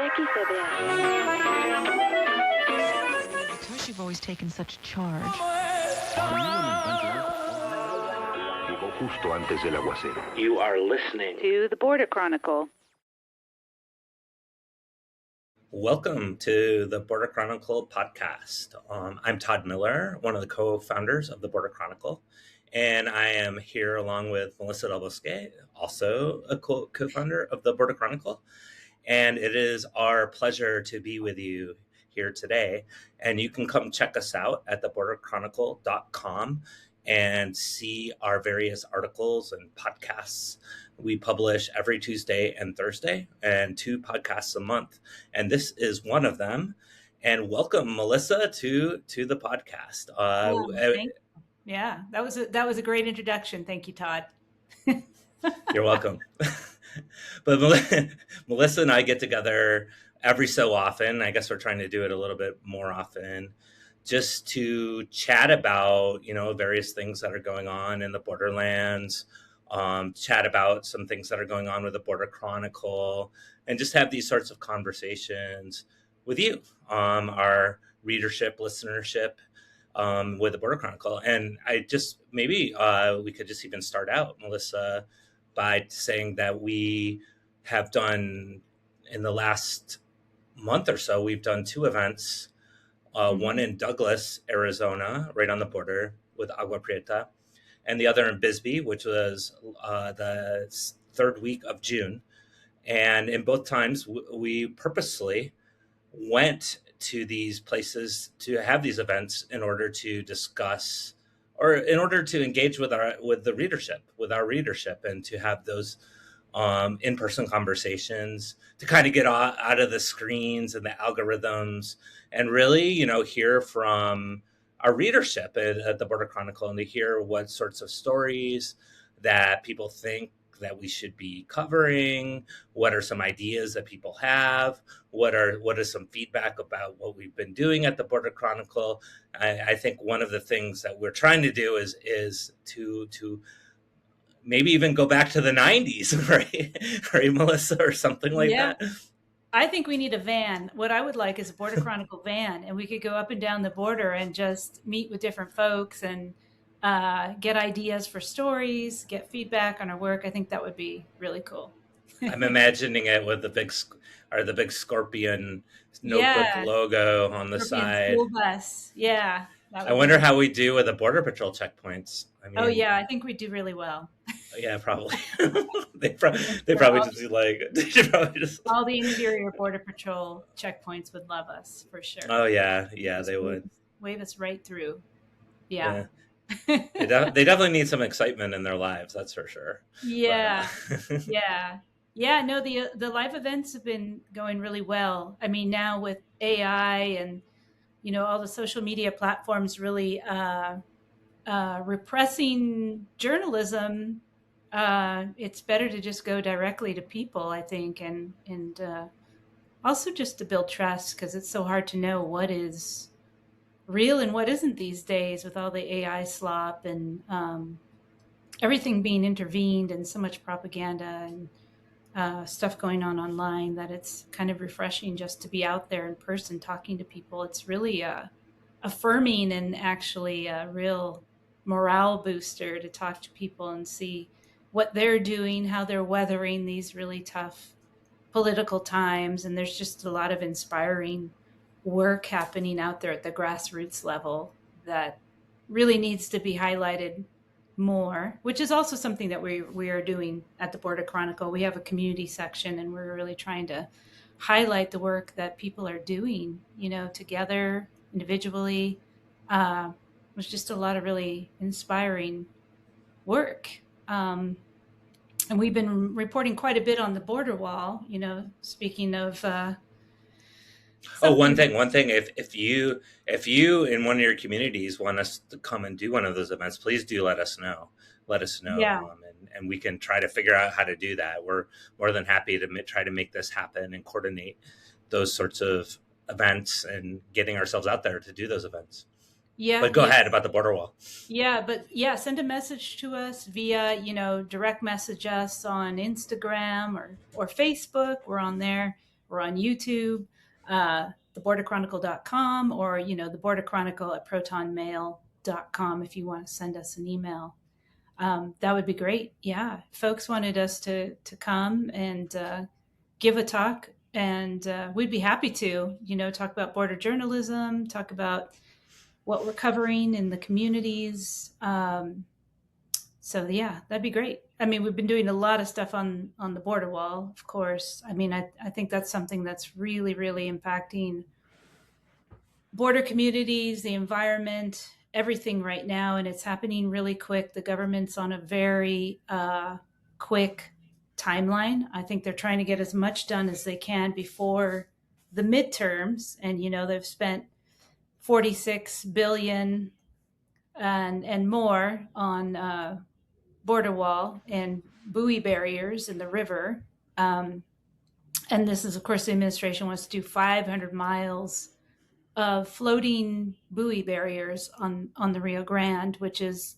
Because you've always taken such charge. You are listening to the Border Chronicle. Welcome to the Border Chronicle podcast. I'm Todd Miller, one of the co-founders of the Border Chronicle, and I am here along with Melissa Del Bosque, also a co-founder of the Border Chronicle. And it is our pleasure to be with you here today. And you can come check us out at theborderchronicle.com and see our various articles and podcasts. We publish every Tuesday and Thursday, and 2 podcasts a month. And this is one of them. And welcome, Melissa, to the podcast. Thank you. Yeah, that was a great introduction. Thank you, Todd. You're welcome. But Melissa and I get together every so often. I guess we're trying to do it a little bit more often, just to chat about, various things that are going on in the borderlands, chat about some things that are going on with the Border Chronicle, and just have these sorts of conversations with you, our readership, listenership, with the Border Chronicle. And I just, maybe we could just even start out, Melissa, by saying that we have done, in the last month or so, we've done 2 events, one in Douglas, Arizona, right on the border with Agua Prieta, and the other in Bisbee, which was the 3rd week of June. And in both times, we purposely went to these places to have these events in order to discuss, or in order to engage with our readership, and to have those in-person conversations, to kind of get out of the screens and the algorithms, and really, hear from our readership at the Border Chronicle, and to hear what sorts of stories that people think that we should be covering, what are some ideas that people have, what is some feedback about what we've been doing at the Border Chronicle. I think one of the things that we're trying to do is to maybe even go back to the 90s, right, Melissa, or something like that. I think we need a van. What I would like is a Border Chronicle van, and we could go up and down the border and just meet with different folks and get ideas for stories, get feedback on our work. I think that would be really cool. I'm imagining it with the big Scorpion notebook logo on the side. School bus. Yeah. I wonder how we do with the Border Patrol checkpoints. I think we do really well. Yeah, probably. they probably just all the interior Border Patrol checkpoints would love us for sure. Oh yeah, they would wave us right through. Yeah. They definitely need some excitement in their lives, that's for sure. Yeah. No, the live events have been going really well. I mean, now with AI and all the social media platforms really repressing journalism, it's better to just go directly to people, I think, and also just to build trust, because it's so hard to know what is real and what isn't these days with all the AI slop and everything being intervened and so much propaganda and stuff going on online, that it's kind of refreshing just to be out there in person talking to people. It's really affirming and actually a real morale booster to talk to people and see what they're doing, how they're weathering these really tough political times. And there's just a lot of inspiring work happening out there at the grassroots level that really needs to be highlighted more, which is also something that we are doing at the Border Chronicle. We have a community section, and we're really trying to highlight the work that people are doing, together, individually. There's just a lot of really inspiring work. And we've been reporting quite a bit on the border wall, speaking of one thing. If you in one of your communities want us to come and do one of those events, please do let us know. Yeah. And we can try to figure out how to do that. We're more than happy to try to make this happen and coordinate those sorts of events and getting ourselves out there to do those events. Yeah. But go ahead about the border wall. Yeah, but send a message to us via, direct message us on Instagram or Facebook. We're on there. We're on YouTube, theborderchronicle.com, or, the Border Chronicle at protonmail.com if you want to send us an email. That would be great. Yeah. Folks wanted us to come and give a talk, and we'd be happy to, talk about border journalism, talk about what we're covering in the communities. So yeah, that'd be great. I mean, we've been doing a lot of stuff on the border wall, of course. I mean, I think that's something that's really, really impacting border communities, the environment, everything right now, and it's happening really quick. The government's on a very quick timeline. I think they're trying to get as much done as they can before the midterms, and they've spent 46 billion and more on border wall and buoy barriers in the river. And this is, of course, the administration wants to do 500 miles of floating buoy barriers on the Rio Grande, which is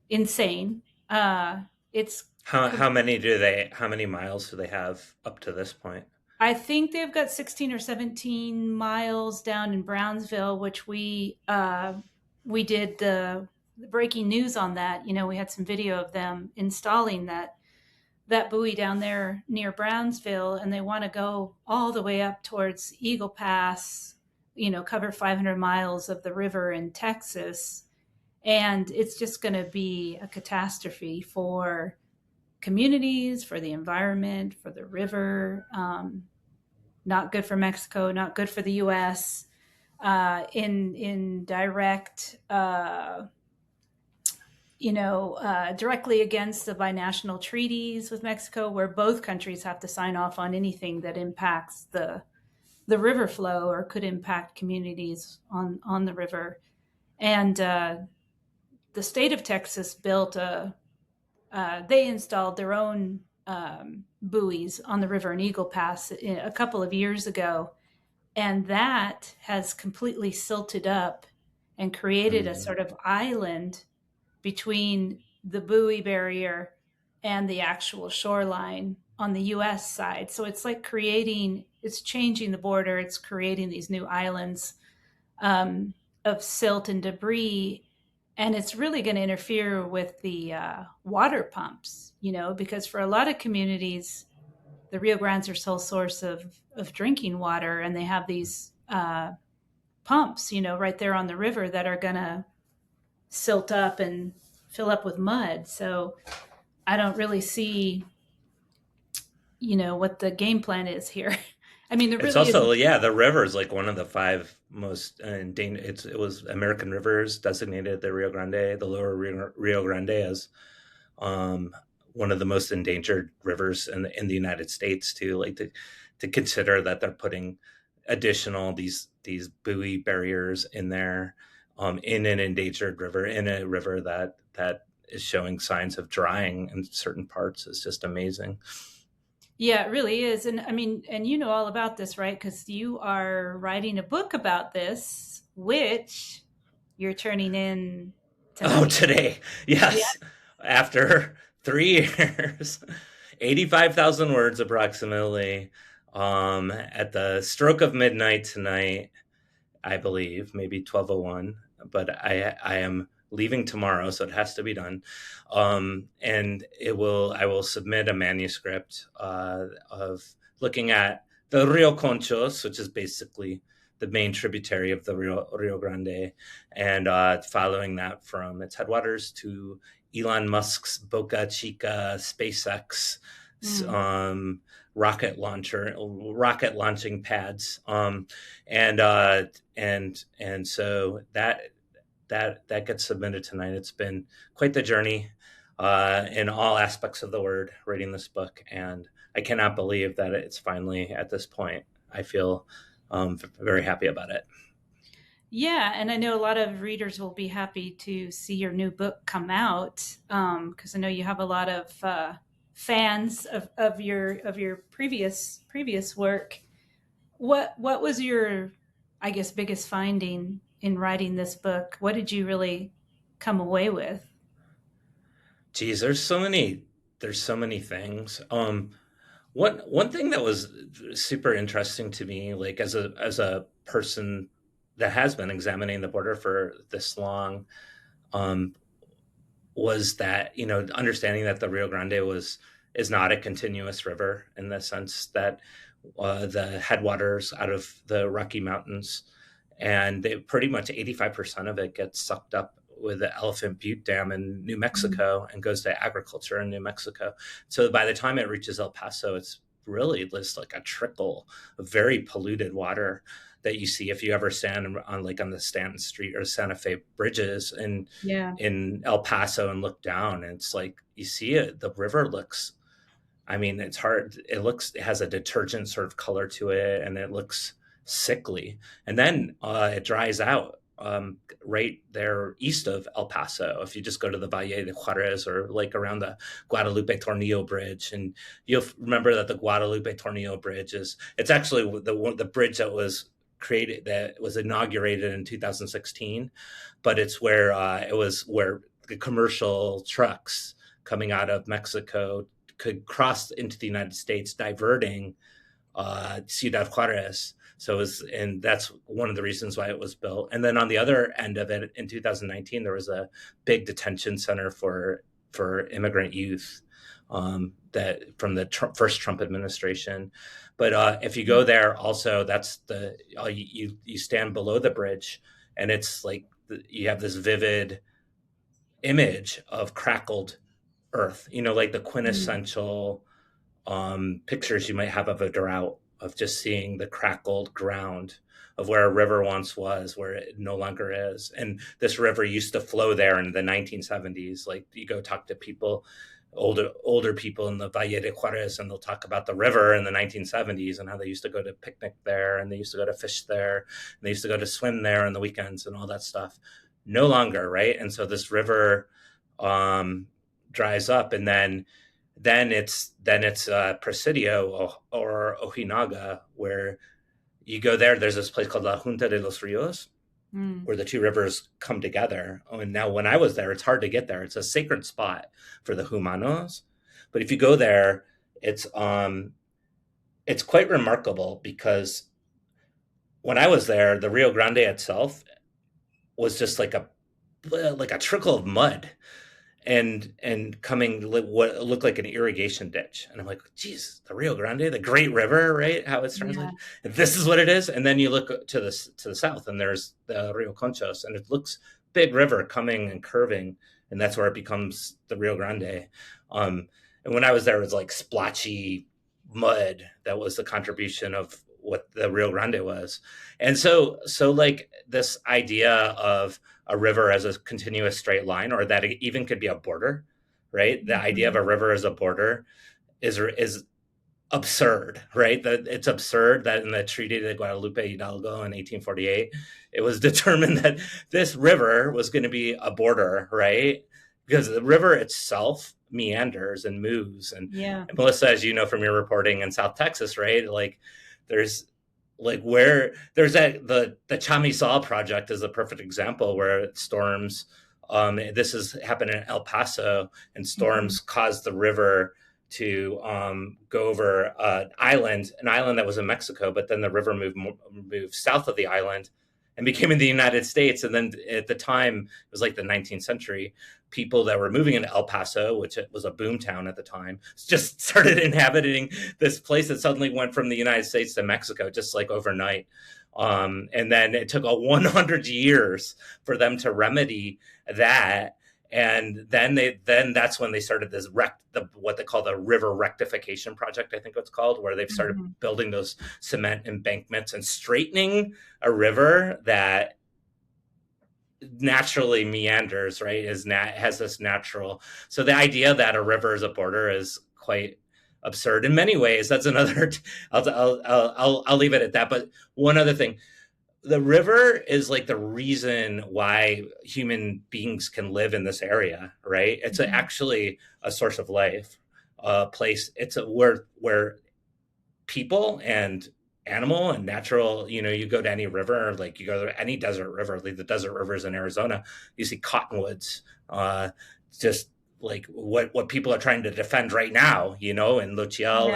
insane. It's how many miles do they have up to this point? I think they've got 16 or 17 miles down in Brownsville, which we did the breaking news on that. We had some video of them installing that buoy down there near Brownsville, and they want to go all the way up towards Eagle Pass, cover 500 miles of the river in Texas. And it's just going to be a catastrophe for communities, for the environment, for the river. Not good for Mexico, not good for the U.S. In direct, directly against the binational treaties with Mexico, where both countries have to sign off on anything that impacts the river flow or could impact communities on the river. And the state of Texas they installed their own buoys on the river in Eagle Pass a couple of years ago. And that has completely silted up and created a sort of island between the buoy barrier and the actual shoreline on the U.S. side. So it's like it's changing the border. It's creating these new islands of silt and debris. And it's really going to interfere with the water pumps, because for a lot of communities, the Rio Grande's their sole source of drinking water. And they have these pumps, right there on the river that are going to silt up and fill up with mud. So I don't really see, what the game plan is here. I mean, it's also the river is like one of the 5 most endangered. It was American rivers designated the Rio Grande, the lower Rio Grande, as one of the most endangered rivers in the United States too. Like to consider that they're putting additional these buoy barriers in there in an endangered river, in a river that is showing signs of drying in certain parts is just amazing. Yeah, it really is. And I mean, and you know all about this, right? Because you are writing a book about this, which you're turning in tonight. Oh, today. Yes. Yeah. After 3 years, 85,000 words approximately, at the stroke of midnight tonight, I believe, maybe 12:01, but I am leaving tomorrow, so it has to be done. And I will submit a manuscript of looking at the Rio Conchos, which is basically the main tributary of the Rio Grande, and following that from its headwaters to Elon Musk's Boca Chica SpaceX rocket launching pads, and so that gets submitted tonight. It's been quite the journey in all aspects of the word, reading this book, and I cannot believe that it's finally at this point. I feel very happy about it. Yeah, and I know a lot of readers will be happy to see your new book come out, because I know you have a lot of fans of your previous work. What was your, I guess, biggest finding in writing this book? What did you really come away with? Geez, there's so many things. One thing that was super interesting to me, like as a person that has been examining the border for this long, um, was that, understanding that the Rio Grande is not a continuous river, in the sense that the headwaters out of the Rocky Mountains, and pretty much 85% of it gets sucked up with the Elephant Butte Dam in New Mexico and goes to agriculture in New Mexico. So by the time it reaches El Paso, it's really just like a trickle of very polluted water that you see if you ever stand on the Stanton Street or Santa Fe bridges Yeah. in El Paso and look down. And it's like you see it, the river looks, I mean, it's hard. It has a detergent sort of color to it, and it looks sickly. And then it dries out right there east of El Paso. If you just go to the Valle de Juarez, or like around the Guadalupe Tornillo Bridge, and you'll remember that the Guadalupe Tornillo Bridge it's actually the bridge that was inaugurated in 2016, but it's where it was where the commercial trucks coming out of Mexico could cross into the United States, diverting Ciudad Juarez. And that's one of the reasons why it was built. And then on the other end of it, in 2019, there was a big detention center for immigrant youth that from the first Trump administration. But if you go there, also that's you stand below the bridge, and it's like you have this vivid image of crackled earth, like the quintessential pictures you might have of a drought, of just seeing the crackled ground of where a river once was, where it no longer is. And this river used to flow there in the 1970s. Like, you go talk to people, older people in the Valle de Juarez, and they'll talk about the river in the 1970s and how they used to go to picnic there, and they used to go to fish there, and they used to go to swim there on the weekends and all that stuff. No longer, right? And so this river dries up, and then it's Presidio or Ojinaga, where you go there. There's this place called La Junta de los Rios, where the two rivers come together. And now when I was there, it's hard to get there. It's a sacred spot for the Humanos. But if you go there, it's quite remarkable, because when I was there, the Rio Grande itself was just like a trickle of mud, and coming what looked like an irrigation ditch. And I'm like, geez, the Rio Grande, the great river, right? How it's translated. Yeah. This is what it is. And then you look to the south, and there's the Rio Conchos, and it looks big river coming and curving. And that's where it becomes the Rio Grande. And when I was there, it was like splotchy mud. That was the contribution of what the Rio Grande was. And so like this idea of a river as a continuous straight line, or that it even could be a border, right? The idea of a river as a border is absurd, right? That it's absurd that in the Treaty de Guadalupe Hidalgo in 1848, it was determined that this river was going to be a border, right? Because the river itself meanders and moves. And Melissa, as you know from your reporting in South Texas, right? Like, there's like where there's the Chamizal project is a perfect example, where storms, this has happened in El Paso, and storms caused the river to go over an island that was in Mexico, but then the river moved south of the island and became in the United States. And then at the time, it was like the 19th century, people that were moving into El Paso, which it was a boom town at the time, just started inhabiting this place that suddenly went from the United States to Mexico, just like overnight. And then it took 100 years for them to remedy that. And then that's when they started this what they call the river rectification project, I think it's called, where they've started building those cement embankments and straightening a river that naturally meanders, right? Has this natural. So the idea that a river is a border is quite absurd in many ways. That's another. I'll leave it at that. But one other thing. The river is like the reason why human beings can live in this area, right? It's actually a source of life, a place. It's where people and animal and natural, you go to any river, like you go to any desert river, like the desert rivers in Arizona, you see cottonwoods, just like what people are trying to defend right now, in Luchiel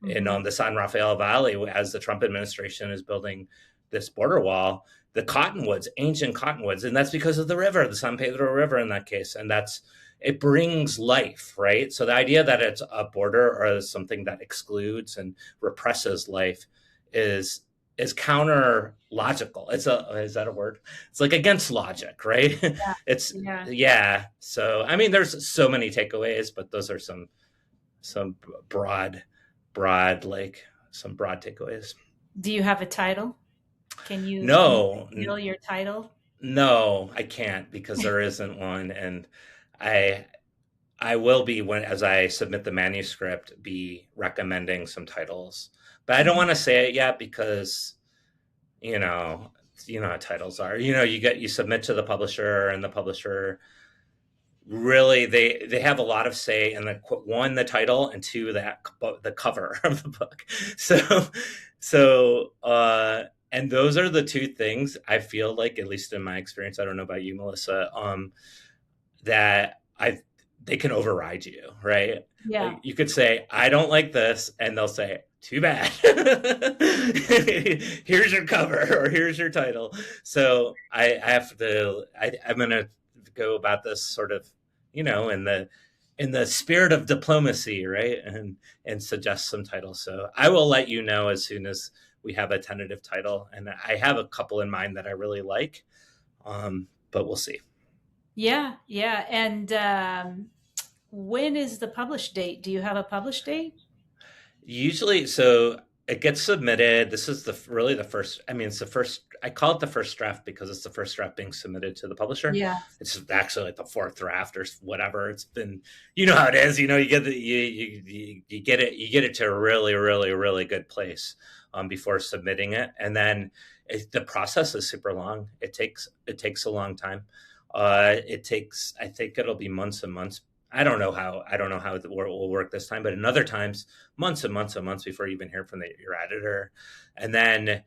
Yeah. and on the San Rafael Valley, as the Trump administration is building this border wall, the cottonwoods, ancient cottonwoods, and that's because of the river, the San Pedro River in that case, and it brings life, right? So the idea that it's a border or something that excludes and represses life is counter logical. Is that a word? It's like against logic, right? Yeah. It's Yeah. yeah. So I mean, there's so many takeaways, but those are some broad some broad takeaways. Do you have a title? Can you No, reveal your title? no, I can't because there isn't one, and I I will be as I submit the manuscript be recommending some titles, but I don't want to say it yet because you know how titles are. You submit to the publisher, and the publisher really they have a lot of say in the title, and two, the cover of the book. So and those are the two things I feel like, at least in my experience, I don't know about you, Melissa, that they can override you, right? Yeah. Like, you could say, I don't like this, and they'll say, too bad. Here's your cover, or here's your title. So I'm going to go about this sort of, in the spirit of diplomacy, right? And suggest some titles. So I will let you know as soon as we have a tentative title. And I have a couple in mind that I really like, but we'll see. Yeah. Yeah. And when is the published date? Do you have a published date? Usually, so it gets submitted. This is really the first. I mean, it's the first. I call it the first draft because it's the first draft being submitted to the publisher. Yeah. It's actually like the fourth draft or whatever. It's been, how it is. You get you get it to a really, really, really good place before submitting it, and then the process is super long. It takes a long time. I think it'll be months and months. I don't know how it will work this time, but in other times, months and months and months before you even hear from your editor, and then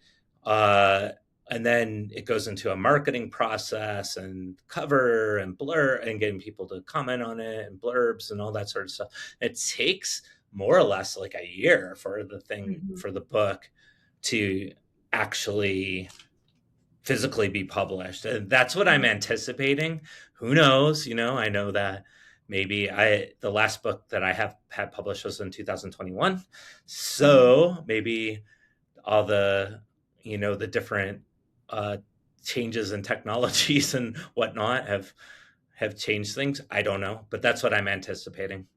it goes into a marketing process and cover and blur and getting people to comment on it and blurbs and all that sort of stuff. It takes more or less like a year for the thing for the book to actually physically be published, and that's what I'm anticipating. Who knows? I know that. Maybe the last book that I have had published was in 2021. So maybe all the different changes in technologies and whatnot have changed things. I don't know, but that's what I'm anticipating.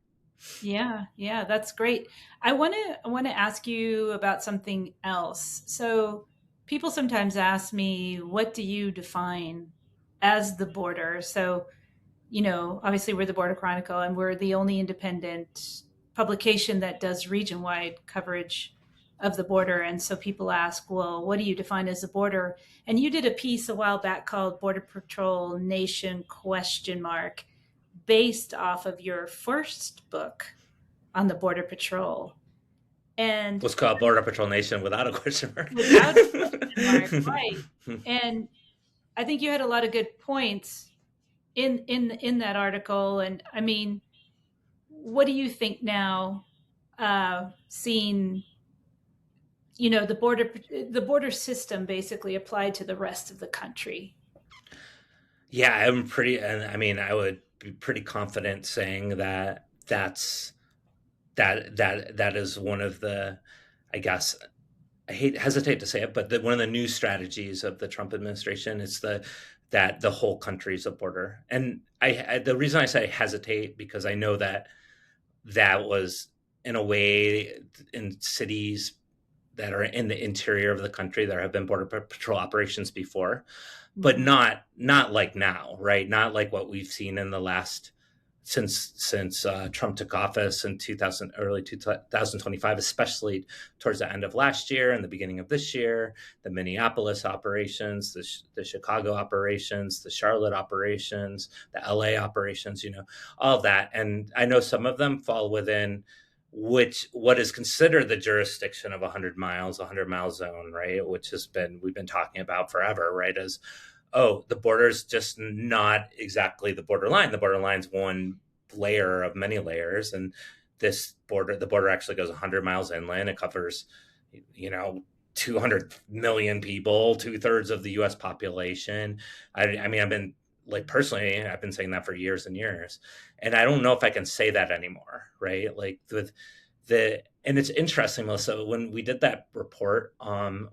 Yeah, that's great. I want to ask you about something else. So people sometimes ask me, what do you define as the border? So obviously we're the Border Chronicle, and we're the only independent publication that does region-wide coverage of the border. And so people ask, well, what do you define as the border? And you did a piece a while back called Border Patrol Nation ? Based off of your first book on the Border Patrol. And what's called Border Patrol Nation without a question mark. Without a question mark, right. And I think you had a lot of good points in that article. And I mean, what do you think now, seeing the border system basically applied to the rest of the country? Yeah, I would be pretty confident saying that that is one of the, I guess, hesitate to say it, but one of the new strategies of the Trump administration is that the whole country is a border. And the reason I say hesitate, because I know that was in a way in cities that are in the interior of the country, there have been border patrol operations before, but not like now, right? Not like what we've seen in the last since Trump took office in early 2025, especially towards the end of last year and the beginning of this year, the Minneapolis operations, the Chicago operations, the Charlotte operations, the LA operations, all of that. And I know some of them fall within what is considered the jurisdiction of 100 mile zone, right? Which we've been talking about forever, right? As, the border's just not exactly the borderline. The borderline's one layer of many layers. And the border actually goes 100 miles inland. It covers, 200 million people, 2/3 of the U.S. population. I mean, personally, I've been saying that for years and years, and I don't know if I can say that anymore, right? Like and it's interesting, Melissa, when we did that report,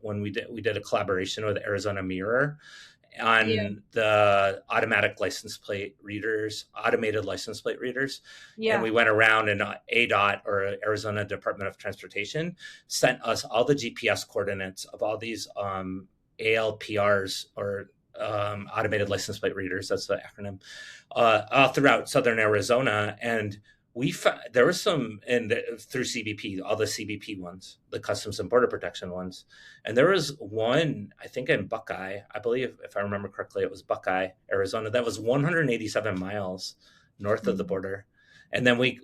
when we did a collaboration with Arizona Mirror Yeah. on the automated license plate readers. And Yeah. we went around, and ADOT, or Arizona Department of Transportation, sent us all the GPS coordinates of all these ALPRs, or automated license plate readers. That's the acronym, all throughout southern Arizona. And there was some through CBP, all the CBP ones, the Customs and Border Protection ones, and there was one, I think, in Buckeye, I believe, if I remember correctly, it was Buckeye, Arizona, that was 187 miles north of the border. And then we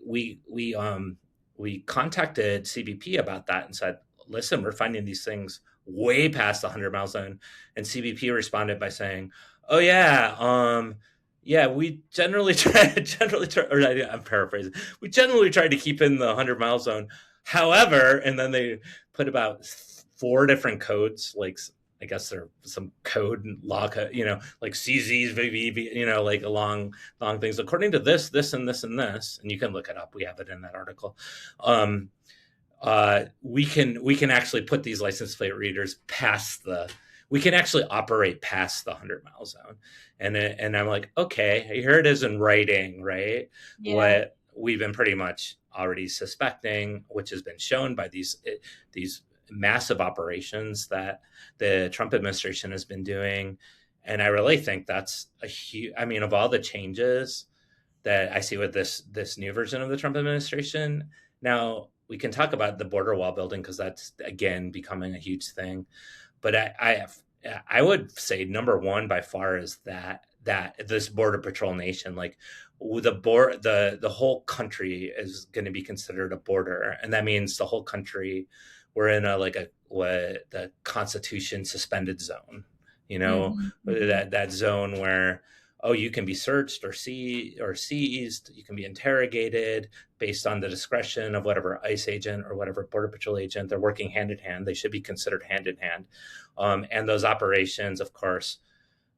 contacted CBP about that and said, listen, we're finding these things way past the 100 mile zone. And CBP responded by saying, oh yeah, we generally try, or I'm paraphrasing. We generally try to keep in the 100 mile zone. However, and then they put about 4 different codes, like I guess there's some code and law code, like CZs, VV, like long things. According to this, and this, and this, and you can look it up. We have it in that article. We can actually put these license plate readers we can actually operate past the 100 mile zone. And I'm like, okay, here it is in writing, right? Yeah. What we've been pretty much already suspecting, which has been shown by these massive operations that the Trump administration has been doing. And I really think that's of all the changes that I see with this new version of the Trump administration. Now, we can talk about the border wall building, because that's, again, becoming a huge thing. But I would say number one by far is that this border patrol nation, like the whole country is going to be considered a border, and that means the whole country, we're in what the Constitution suspended zone, that zone where, you can be searched or seized, you can be interrogated based on the discretion of whatever ICE agent or whatever Border Patrol agent. They're working hand in hand. They should be considered hand in hand. And those operations, of course,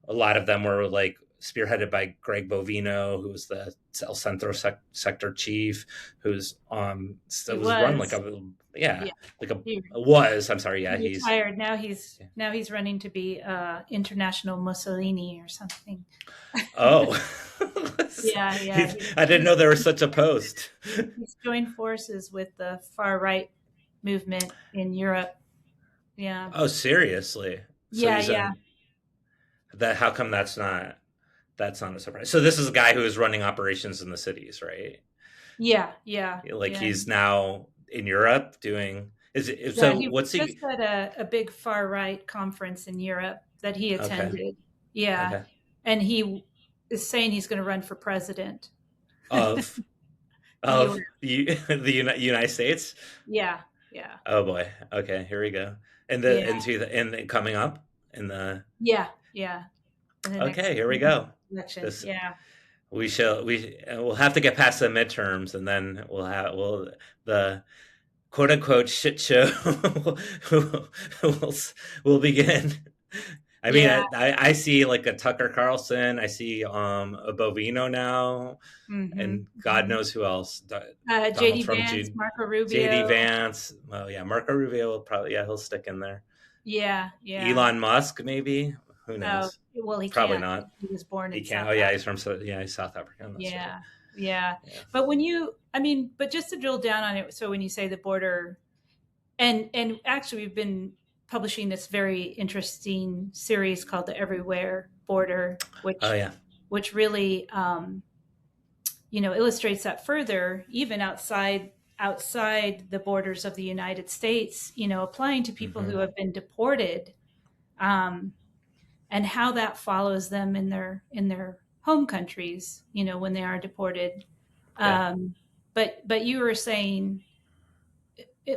a lot of them were like spearheaded by Greg Bovino, who's the El Centro sector chief, who's run like I'm sorry, yeah, he's retired now. He's running to be international Mussolini or something. Oh. Yeah. I didn't know there was such a post. He's joined forces with the far right movement in Europe. Yeah. Oh, seriously? So yeah. How come that's not a surprise? So this is a guy who is running operations in the cities, right? Yeah. He's now in Europe doing. What's he just at a big far right conference in Europe that he attended? Okay. Yeah, okay. And he is saying he's going to run for president of the United States. Yeah. Oh boy. Okay, here we go. And coming up in the yeah. Okay, here we go. Elections. We'll have to get past the midterms, and then the quote unquote shit show will begin. I mean, I see like a Tucker Carlson. I see a Bovino now, and God knows who else. JD Vance, Marco Rubio. JD Vance. Oh yeah, Marco Rubio will probably he'll stick in there. Yeah. Elon Musk maybe. Who knows? Well, he probably can't. not. He was born. He can't. Oh yeah, he's South African. Yeah. But but just to drill down on it. So when you say the border, and actually we've been publishing this very interesting series called The Everywhere Border, which really, illustrates that further, even outside the borders of the United States, applying to people who have been deported, and how that follows them in their home countries, when they are deported. Yeah. But you were saying,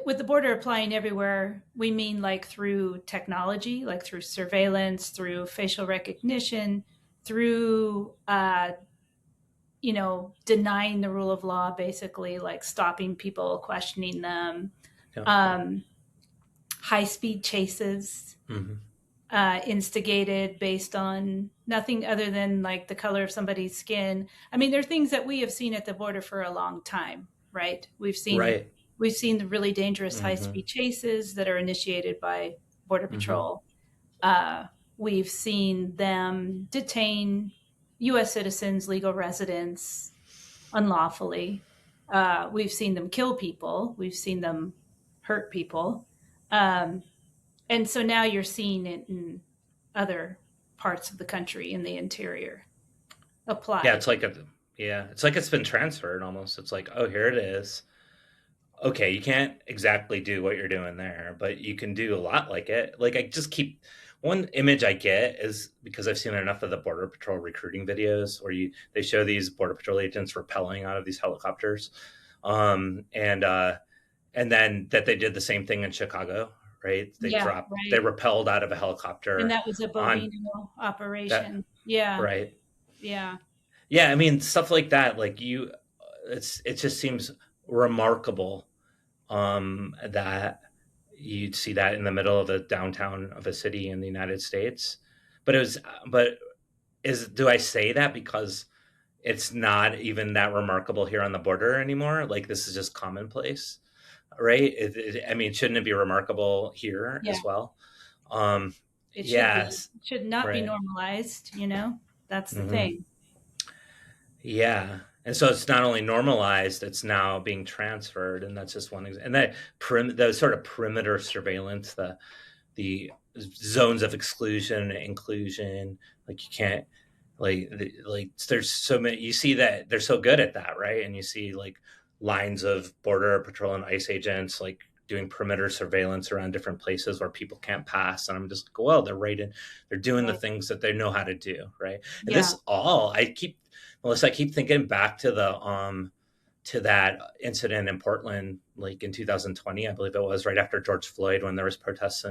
with the border applying everywhere, we mean like through technology, like through surveillance, through facial recognition, through, denying the rule of law, basically, like stopping people, questioning them, Yeah. high-speed chases, Hmm. instigated based on nothing other than like the color of somebody's skin. I mean, there are things that we have seen at the border for a long time, right? Right. We've seen the really dangerous Hmm. high-speed chases that are initiated by Border Hmm. Patrol. We've seen them detain U.S. citizens, legal residents, unlawfully. We've seen them kill people. We've seen them hurt people. Um, and so now you're seeing it in other parts of the country in the interior Yeah, applied. it's like it's been transferred almost. It's like, oh, here it is. Okay, you can't exactly do what you're doing there, but you can do a lot like it. Like I just keep one image I get is because I've seen enough of the Border Patrol recruiting videos where they show these Border Patrol agents rappelling out of these helicopters, um, and uh, and then that they did the same thing in Chicago, right? Yeah, They right. rappelled out of a And helicopter that was a on Bovino that, operation. Yeah, right? yeah, Yeah, I mean stuff like that. It just seems remarkable that you'd see that in the middle of the downtown of a city in the United States. But it was, but do I say that because it's not even that remarkable here on the border anymore? Like this is just commonplace, right? I mean, shouldn't it be remarkable here yeah. as well? Um, It should be. yes, It should not be right. normalized. That's the Hmm. thing. Yeah. And so it's not only normalized, it's now being transferred, and that's just one example. And the sort of perimeter surveillance, the zones of exclusion and inclusion, like you can't like there's so many. You see that they're so good at that, right? And you see like lines of border patrol and ICE agents like doing perimeter surveillance around different places where people can't pass, and I'm just like, well, they're doing the Right. things that they know how to do, right? And Yeah. this all I keep Melissa, I keep thinking back to that incident in Portland, like in 2020, I believe it was right after George Floyd, when there was protests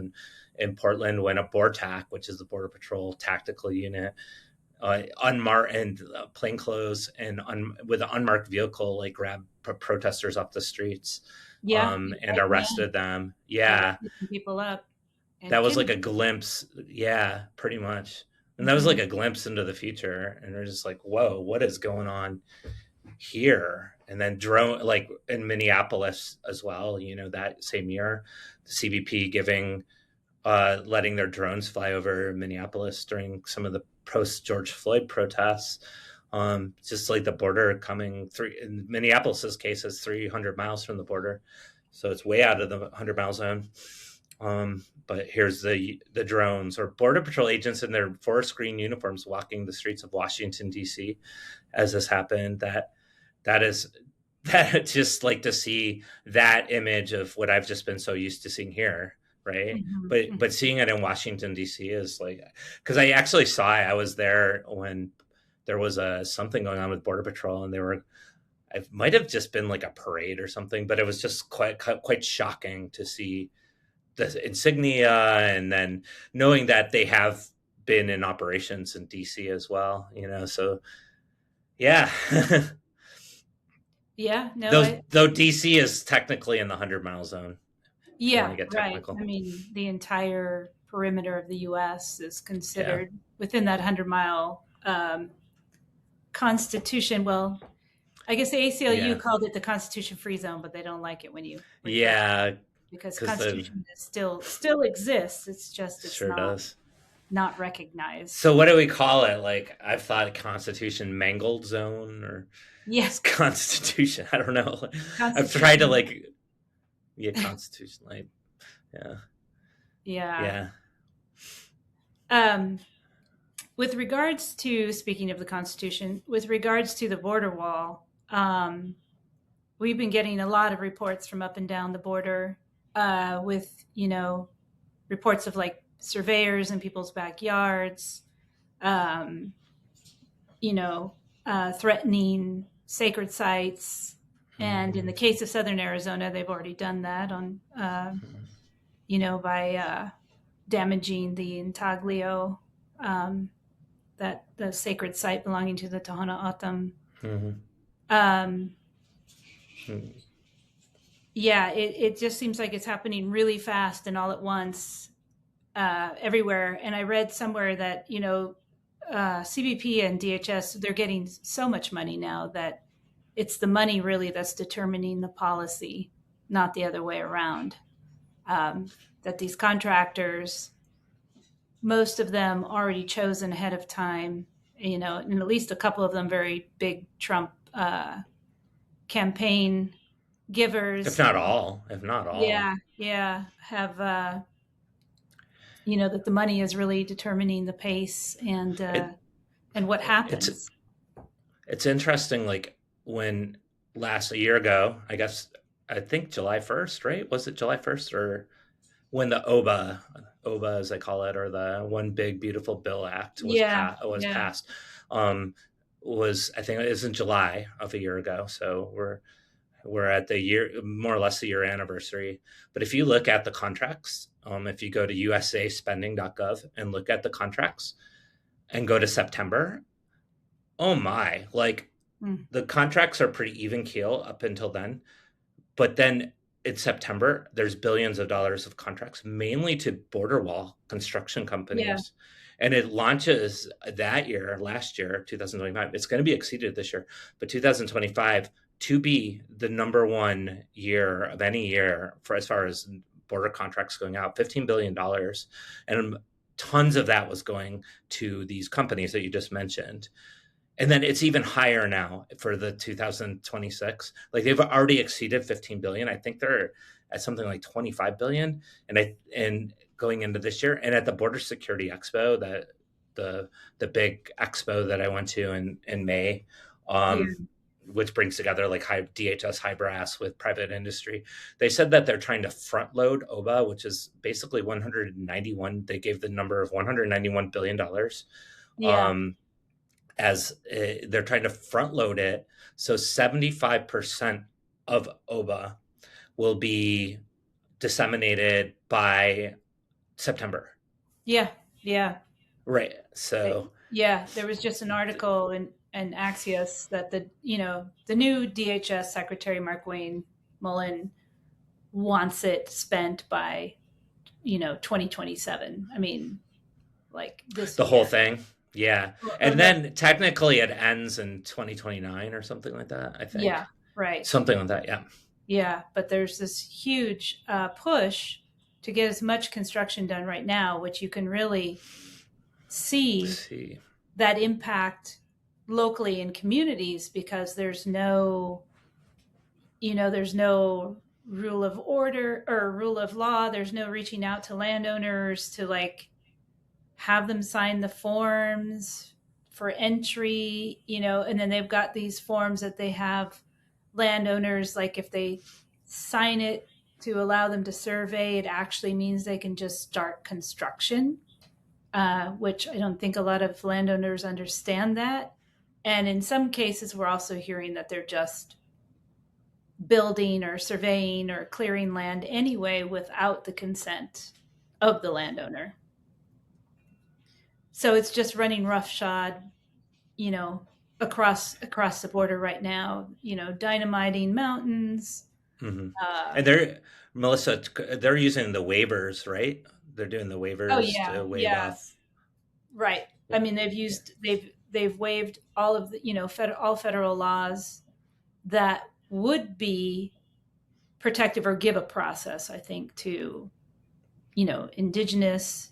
in Portland, when a BORTAC, which is the Border Patrol Tactical Unit, unmarked and plainclothes and with an unmarked vehicle, like grabbed protesters off the streets, Yeah. and Right. Yeah. arrested them. They were Yeah, picking people up and that was like killing a them. glimpse. Yeah, pretty much. And that was like Hmm. a glimpse into the future. And we're just like, whoa, what is going on here? And then drone, like in Minneapolis as well, that same year, the CBP letting their drones fly over Minneapolis during some of the post George Floyd protests. Just like the border coming through, in Minneapolis's case, is 300 miles from the border. So it's way out of the 100-mile zone. But here's the drones or Border Patrol agents in their forest green uniforms walking the streets of Washington, D.C. as this happened. That is that just like to see that image of what I've just been so used to seeing here, right? Hmm. But seeing it in Washington D.C. is like, because I actually I was there when there was something going on with Border Patrol, and it might have just been like a parade or something, but it was just quite shocking to see the insignia, and then knowing that they have been in operations in DC as well, so yeah. Yeah. No. Though DC is technically in the 100-mile zone, if you want Yeah. to get Right. technical. I mean, the entire perimeter of the U.S. is Yeah, considered within that 100-mile Constitution. Well, I guess the ACLU yeah, called it the Constitution Free Zone, but they don't like it when you refer yeah, because because the Constitution is still exists. It's sure does. not recognized. So what do we call it? Like I've thought Constitution mangled zone, or Yeah, it's Constitution. I don't know. I've tried to Constitution. like, yeah, Constitution, like, yeah, Yeah. yeah. Um, with regards to speaking of the Constitution, with regards to the border wall, we've been getting a lot of reports from up and down the border, with reports of like surveyors in people's backyards, um, threatening sacred sites. And in the Mhm. case of Southern Arizona, they've already done that by damaging the intaglio, that the sacred site belonging to the Tohono O'odham Mhm. Um, Mhm. yeah, it just seems like it's happening really fast and all at once, everywhere. And I read somewhere that, CBP and DHS, they're getting so much money now that it's the money really that's determining the policy, not the other way around. That these contractors, most of them already chosen ahead of time, and at least a couple of them very big Trump campaign If givers. not all, if not all. Yeah, yeah, have that the money is really determining the pace It and what it's happens. it's interesting. Like when last a year ago, I think July 1st, right? Was it July 1st or when the OBA as they call it, or the One Big Beautiful Bill Act Yeah, was yeah, passed? Um, was I think it was in July of a year ago. So we're at the year, more or less the year anniversary. But if you look at the contracts, if you go to usaspending.gov and look at the contracts and go to September, oh my, like mm, the contracts are pretty even keel up until then. But then in September, there's billions of dollars of contracts, mainly to border wall construction yeah, companies. And it launches that year, last year, 2025. It's going to be exceeded this year, but 2025 to be the number one year of any year for as far as border contracts going out, $15 billion. And tons of that was going to these companies that you just mentioned. And then it's even higher now for the 2026. Like they've already exceeded 15 billion. I think they're at something like 25 billion. And going into this year, and at the Border Security Expo, that the big expo that I went to in May, yeah, which brings together like DHS high brass with private industry. They said that they're trying to front load OBA, which is basically 191. They gave the number of $191 billion. yeah, Um, as they're trying to front load it. So 75% of OBA will be disseminated by September. yeah, yeah. Right. So, Yeah, there was just an article in Axios that the new DHS Secretary Mark Wayne Mullen wants it spent by 2027. I mean, like this the whole year. thing. Yeah. Or And then technically it ends in 2029 or something like that, I think. yeah, right. Something like that. Yeah. Yeah, but there's this huge push to get as much construction done right now, which you can really Let's see see. that impact locally in communities because there's no rule of order or rule of law. There's no reaching out to landowners to like have them sign the forms for entry, and then they've got these forms that they have landowners, like if they sign it to allow them to survey, it actually means they can just start construction, which I don't think a lot of landowners understand that. And in some cases, we're also hearing that they're just building or surveying or clearing land anyway without the consent of the landowner. So it's just running roughshod, you know, across the border right now. Dynamiting mountains. Hmm. Uh, And Melissa, they're using the waivers, right? They're doing the oh waivers yeah, to waive yeah, off. right. I mean, they've waived all of the all federal laws that would be protective or give a process, I think, to indigenous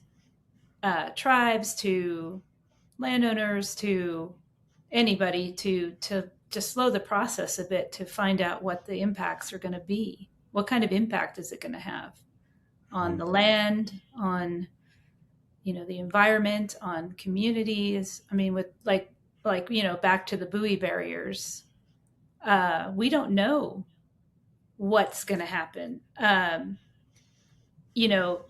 tribes, to landowners, to anybody to just slow the process a bit to find out what the impacts are going to be. What kind of impact is it going to have on Mhm. the land, on the environment, on communities? I mean, with back to the buoy barriers, we don't know what's going to happen. You know,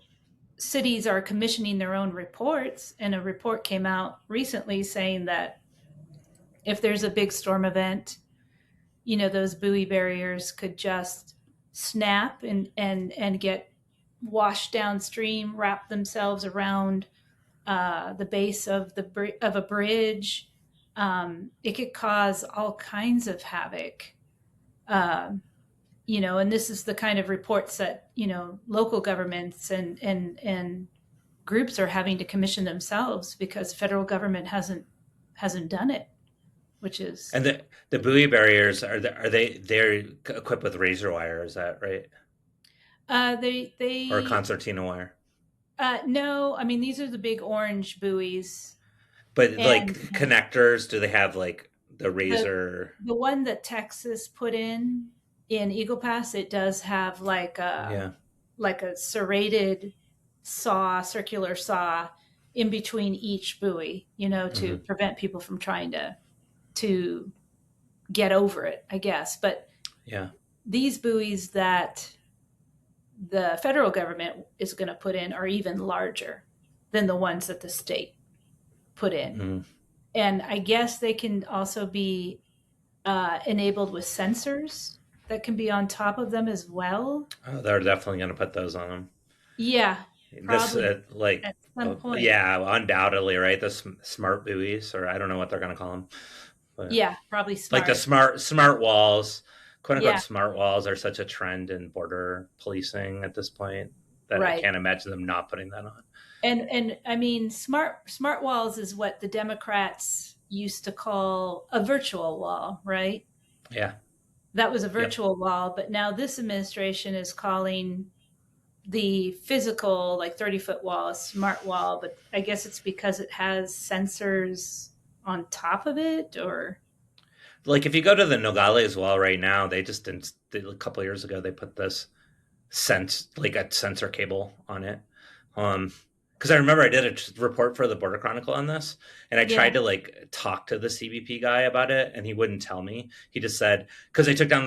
cities are commissioning their own reports, and a report came out recently saying that if there's a big storm event, those buoy barriers could just snap and get washed downstream, wrap themselves around the base of a bridge, it could cause all kinds of havoc. Um, and this is the kind of reports that local governments and groups are having to commission themselves because federal government hasn't done it, which is And the buoy barriers they're equipped with razor wire? Is that right? Or they concertina wire? no, I mean these are the big orange buoys, But like and connectors, do they have like the the razor? the one that Texas put in Eagle Pass, it does have Yeah. like a serrated circular saw in between each buoy, to Hmm. prevent people from trying to get over it, I guess. But Yeah. these buoys that the federal government is going to put in are even larger than the ones that the state put in. Mm. And I guess they can also be enabled with sensors that can be on top of them as well. Oh, they're definitely going to put those on them. Yeah, This probably like at some point. yeah, undoubtedly, right? The smart buoys, or I don't know what they're going to call them, but Yeah, probably like the smart. smart walls, quote unquote Yeah, smart walls, are such a trend in border policing at this point that I right. can't imagine them not putting that on. And I mean, smart walls is what the Democrats used to call a virtual wall, right? Yeah. That was a Yep. virtual wall, but now this administration is calling the physical, like 30-foot wall, a smart wall. But I guess it's because it has sensors on top of it, or Like if you go to the Nogales wall right now, they just didn't. A couple of years ago, they put this like a sensor cable on it. Um, because I remember I did a report for the Border Chronicle on this, and I yeah, tried to like talk to the CBP guy about it, and he wouldn't tell me. He just said because they took down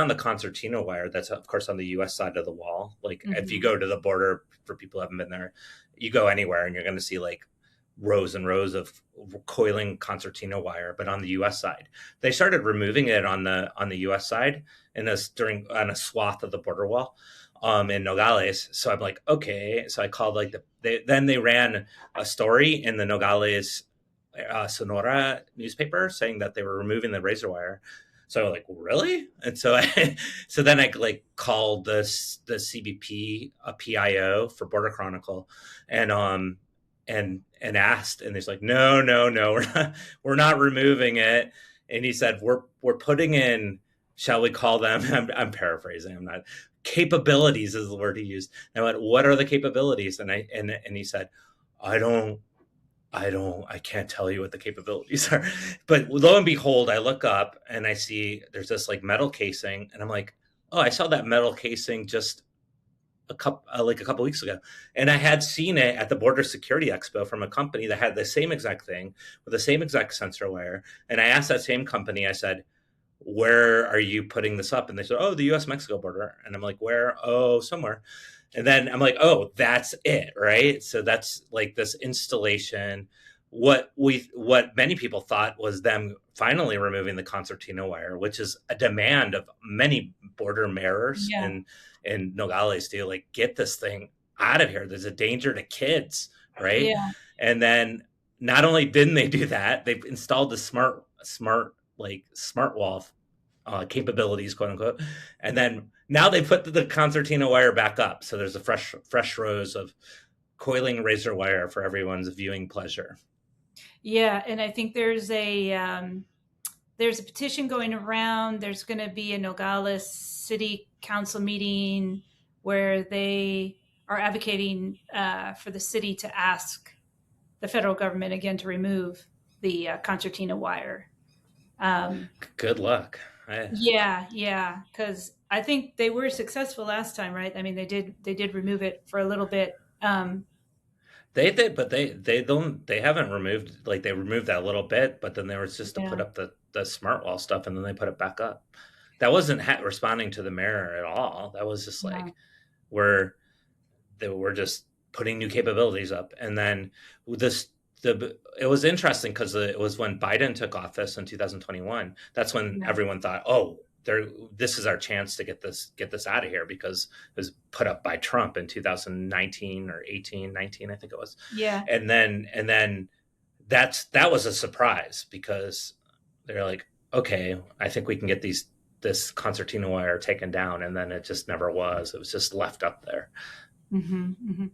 the concertina wire that's of course on the U.S. side of the wall. Like if you hmm, go to the border, for people who haven't been there, you go anywhere and you're going to see like rows and rows of coiling concertina wire, but on the U.S. side, they started removing it on the U.S. side in this during on a swath of the border wall in Nogales. So I'm like, okay. So I called like they ran a story in the Nogales Sonora newspaper saying that they were removing the razor wire. So I'm like, really? And so so then I like called the CBP a PIO for Border Chronicle, and and asked, and he's like, no, we're not removing it. And he said, we're putting in, shall we call them? I'm paraphrasing. I'm not. Capabilities is the word he used. And I went, what are the capabilities? And he said, I don't. I can't tell you what the capabilities are. But lo and behold, I look up and I see there's this like metal casing, and I'm like, oh, I saw that metal casing just a couple weeks ago, and I had seen it at the Border Security Expo from a company that had the same exact thing with the same exact sensor wire. And I asked that same company, I said, "Where are you putting this up?" And they said, "Oh, the U.S. Mexico border." And I'm like, "Where?" "Oh, somewhere." And then I'm like, "Oh, that's it, right?" So that's like this installation. What many people thought was them finally removing the concertina wire, which is a demand of many border mayors yeah, in Nogales to like get this thing out of here. There's a danger to kids, right? yeah, And then not only didn't they do that, they've installed the smart wall capabilities, quote unquote, and then now they put the concertina wire back up, so there's a fresh rows of coiling razor wire for everyone's viewing pleasure. yeah. And I think there's a petition going around. There's going to be a Nogales City Council meeting where they are advocating for the city to ask the federal government again to remove the concertina wire. Um, Good luck. yeah, because I think they were successful last time, right? I mean, they did remove it for a little bit. They did, but they haven't removed, like they removed that little bit, but then there was just to put Yeah, up the smart wall stuff, and then they put it back up. That wasn't responding to the mayor at all. That was just yeah, like we're they were just putting new capabilities up, and then this it was interesting because it was when Biden took office in 2021. That's when yeah, everyone thought, oh, this is our chance to get this out of here, because it was put up by Trump in 2019 or 18, 19, I think it was. yeah, And then that was a surprise because they're like, okay, I think we can get this concertina wire taken down, and then it just never was. It was just left up there. Mm-hmm, mm-hmm.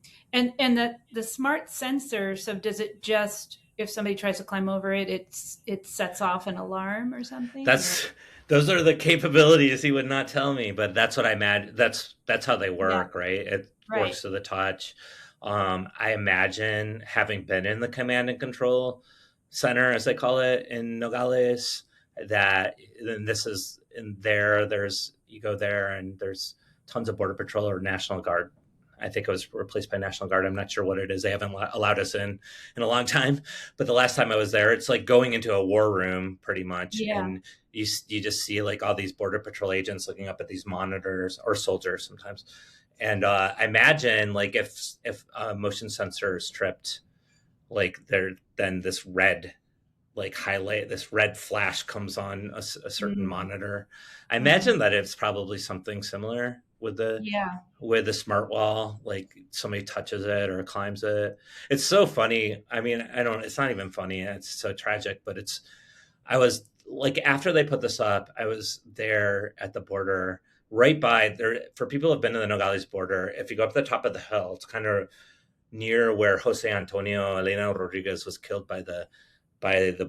And the smart sensor. So does it just, if somebody tries to climb over it, it sets off an alarm or something? Those are the capabilities he would not tell me, but that's what I imagine. That's how they work, right? It Right. works to the touch. I imagine, having been in the command and control center, as they call it, in Nogales, that then this is in there. You go there and there's tons of Border Patrol or National Guard. I think it was replaced by National Guard. I'm not sure what it is. They haven't allowed us in a long time. But the last time I was there, it's like going into a war room pretty much. Yeah. And you just see like all these Border Patrol agents looking up at these monitors, or soldiers sometimes. And I imagine like if motion sensor is tripped, like then this red flash comes on a certain monitor. I imagine that it's probably something similar with the smart wall, like somebody touches it or climbs it. It's so funny. I mean, it's not even funny. It's so tragic, but I was like, after they put this up, I was there at the border right by there. For people who have been to the Nogales border, if you go up the top of the hill, it's kind of near where Jose Antonio Elena Rodriguez was killed by the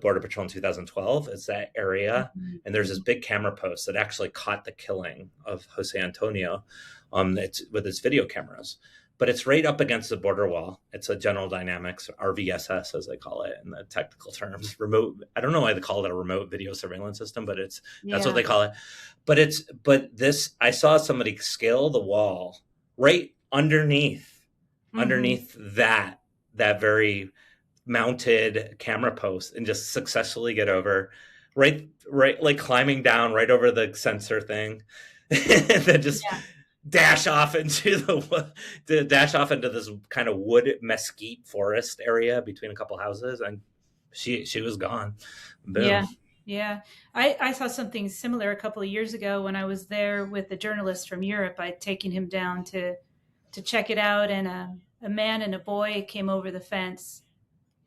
Border Patrol in 2012. It's that area. Mm-hmm. And there's this big camera post that actually caught the killing of Jose Antonio it's with its video cameras. But it's right up against the border wall. It's a General Dynamics, RVSS, as they call it in the technical terms. Remote, I don't know why they call it a remote video surveillance system, but that's what they call it. But I saw somebody scale the wall right underneath that very mounted camera post and just successfully get over right like climbing down right over the sensor thing and then just dash off into this kind of wood mesquite forest area between a couple houses, and she was gone. Boom. Yeah. I saw something similar a couple of years ago when I was there with a journalist from Europe. I'd taken him down to check it out, and a man and a boy came over the fence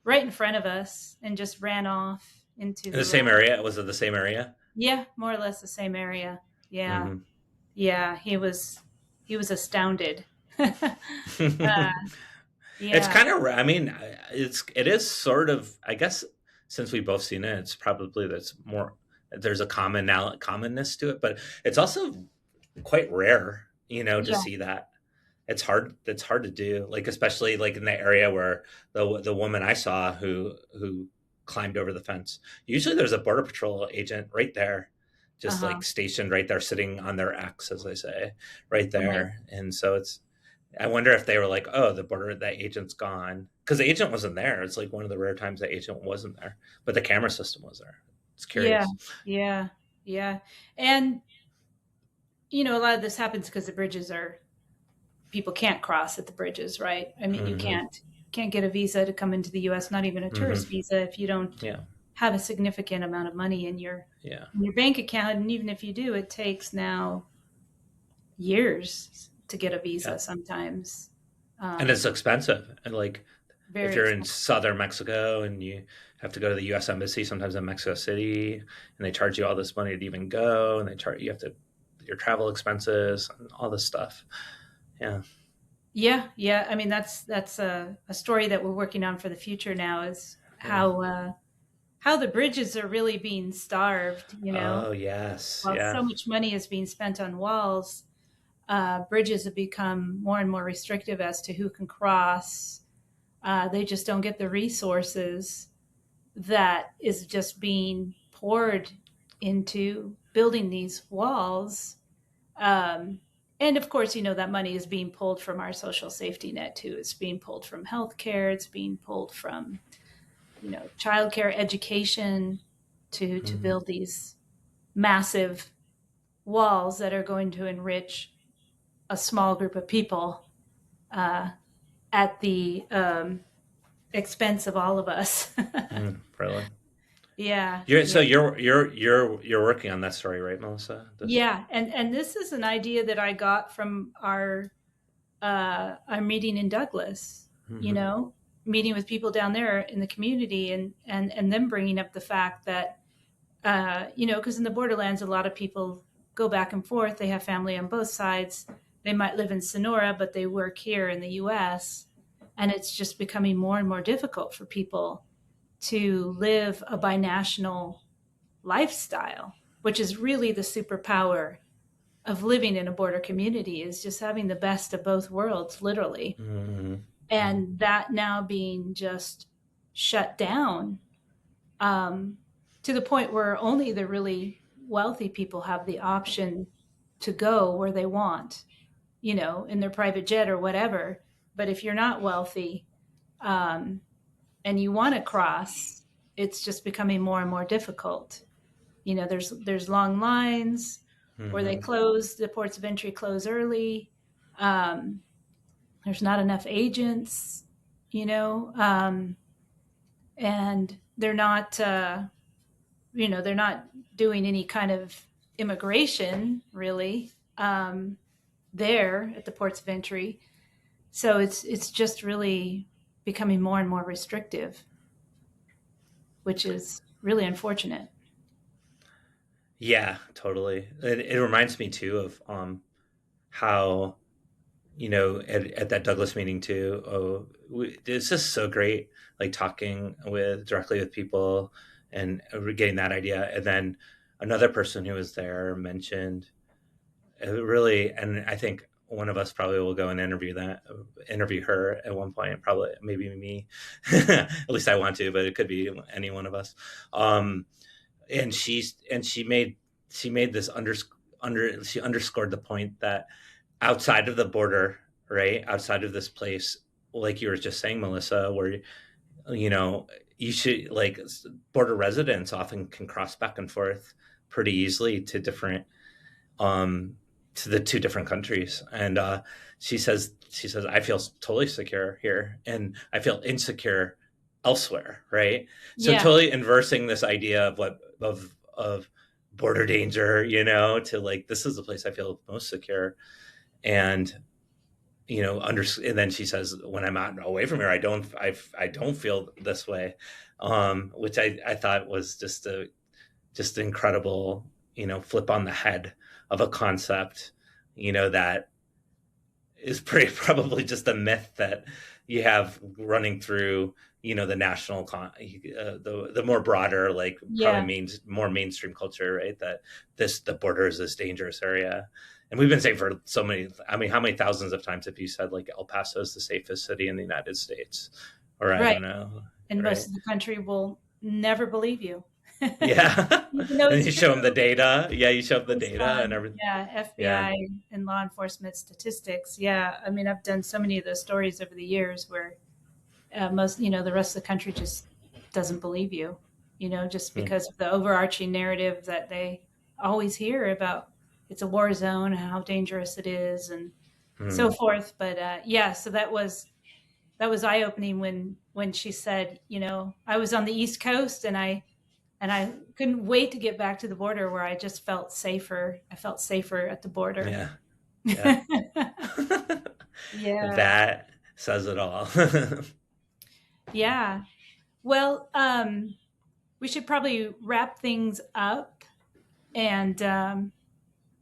right in front of us and just ran off into the same area. Was it the same area? Yeah, more or less the same area. Yeah. Mm-hmm. Yeah, he was astounded. It's kind of, I mean, it is sort of, I guess, since we've both seen it, it's probably there's a commonness to it, but it's also quite rare, to see that. It's hard to do, like, especially like in the area where the woman I saw who climbed over the fence. Usually there's a Border Patrol agent right there, just like stationed right there, sitting on their X, as they say, right there. Right. And so I wonder if they were like, oh, that agent's gone, because the agent wasn't there. It's like one of the rare times the agent wasn't there, but the camera system was there. It's curious. Yeah. And a lot of this happens because the bridges people can't cross at the bridges, right? I mean, you can't get a visa to come into the U.S., not even a tourist visa, if you don't have a significant amount of money in your bank account. And even if you do, it takes now years to get a visa sometimes. And it's expensive. And like, if you're in southern Mexico and you have to go to the U.S. Embassy, sometimes in Mexico City, and they charge you all this money to even go, and your travel expenses and all this stuff. Yeah. I mean, that's a story that we're working on for the future now, is how the bridges are really being starved, Oh, yes. While so much money is being spent on walls, bridges have become more and more restrictive as to who can cross. They just don't get the resources that is just being poured into building these walls. And of course, that money is being pulled from our social safety net too. It's being pulled from healthcare. It's being pulled from, childcare, education, to build these massive walls that are going to enrich a small group of people at the expense of all of us. Really? Yeah. So you're working on that story, right, Melissa? Yeah, and this is an idea that I got from our meeting in Douglas. meeting with people down there in the community, and them bringing up the fact that, because in the borderlands, a lot of people go back and forth. They have family on both sides. They might live in Sonora, but they work here in the U.S. And it's just becoming more and more difficult for people to live a binational lifestyle, which is really the superpower of living in a border community, is just having the best of both worlds, literally. Mm-hmm. And that now being just shut down, to the point where only the really wealthy people have the option to go where they want, in their private jet or whatever. But if you're not wealthy, and you want to cross, it's just becoming more and more difficult. There's long lines, or they close, the ports of entry close early. There's not enough agents, and they're not, they're not doing any kind of immigration really, there at the ports of entry. So it's just really becoming more and more restrictive, which is really unfortunate. Yeah, totally. It reminds me too of how, at that Douglas meeting too. It's just so great, like talking directly with people and getting that idea. And then another person who was there mentioned really, and I think one of us probably will go and interview her at one point, probably maybe me. At least I want to, but it could be any one of us. And she made this she underscored the point that outside of the border, right, outside of this place, like you were just saying, Melissa, where you should, like, border residents often can cross back and forth pretty easily to the two different countries. And she says I feel totally secure here and I feel insecure elsewhere, right? So Yeah. totally inversing this idea of border danger, to like, this is the place I feel most secure. And and then she says, when I'm out away from here, I don't feel this way, which I thought was just incredible, flip on the head of a concept, that is probably just a myth that you have running through, the national, the more broader, like, probably more mainstream culture, right? That the border is this dangerous area. And we've been saying for so many, how many thousands of times have you said, like, El Paso is the safest city in the United States? Or I don't know. And right? most of the country will never believe you. Yeah. And you show them the data. Yeah, you show them the It's data fun. and everything. Yeah, FBI and law enforcement statistics. Yeah, I mean, I've done so many of those stories over the years where most, the rest of the country just doesn't believe you, just because of the overarching narrative that they always hear about. It's a war zone, how dangerous it is, and so forth. But so that was eye-opening when she said, I was on the East Coast and I couldn't wait to get back to the border, where I just felt safer. I felt safer at the border. Yeah. Yeah. Yeah. That says it all. Yeah. Well, we should probably wrap things up. And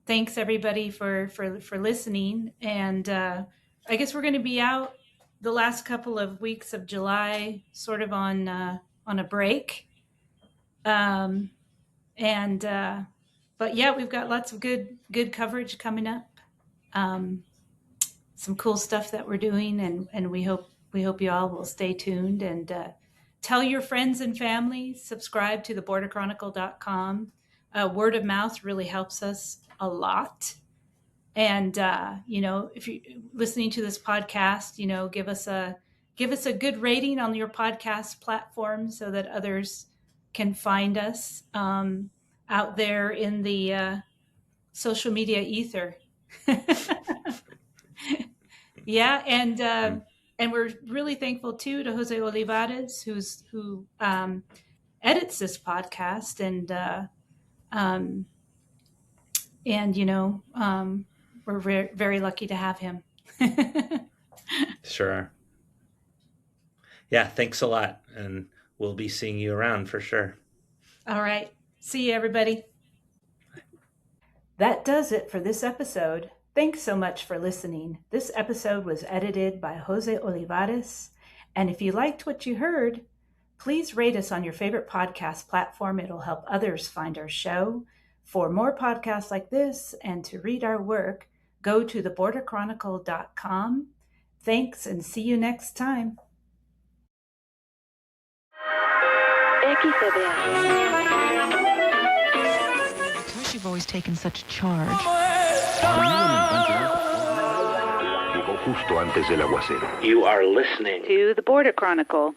thanks everybody for listening. And I guess we're going to be out the last couple of weeks of July, sort of on a break. But yeah, we've got lots of good coverage coming up. Some cool stuff that we're doing, and we hope you all will stay tuned and tell your friends and family. Subscribe to theborderchronicle.com. Word of mouth really helps us a lot. And if you're listening to this podcast, give us a good rating on your podcast platform so that others can find us out there in the social media ether. Yeah, and we're really thankful too to Jose Olivares, who edits this podcast, and we're very lucky to have him. Sure. Yeah, thanks a lot. And we'll be seeing you around for sure. All right. See you, everybody. That does it for this episode. Thanks so much for listening. This episode was edited by Jose Olivares. And if you liked what you heard, please rate us on your favorite podcast platform. It'll help others find our show. For more podcasts like this and to read our work, go to theborderchronicle.com. Thanks and see you next time. Because you've always taken such charge. Llegó justo antes del aguacero. You are listening to the Border Chronicle.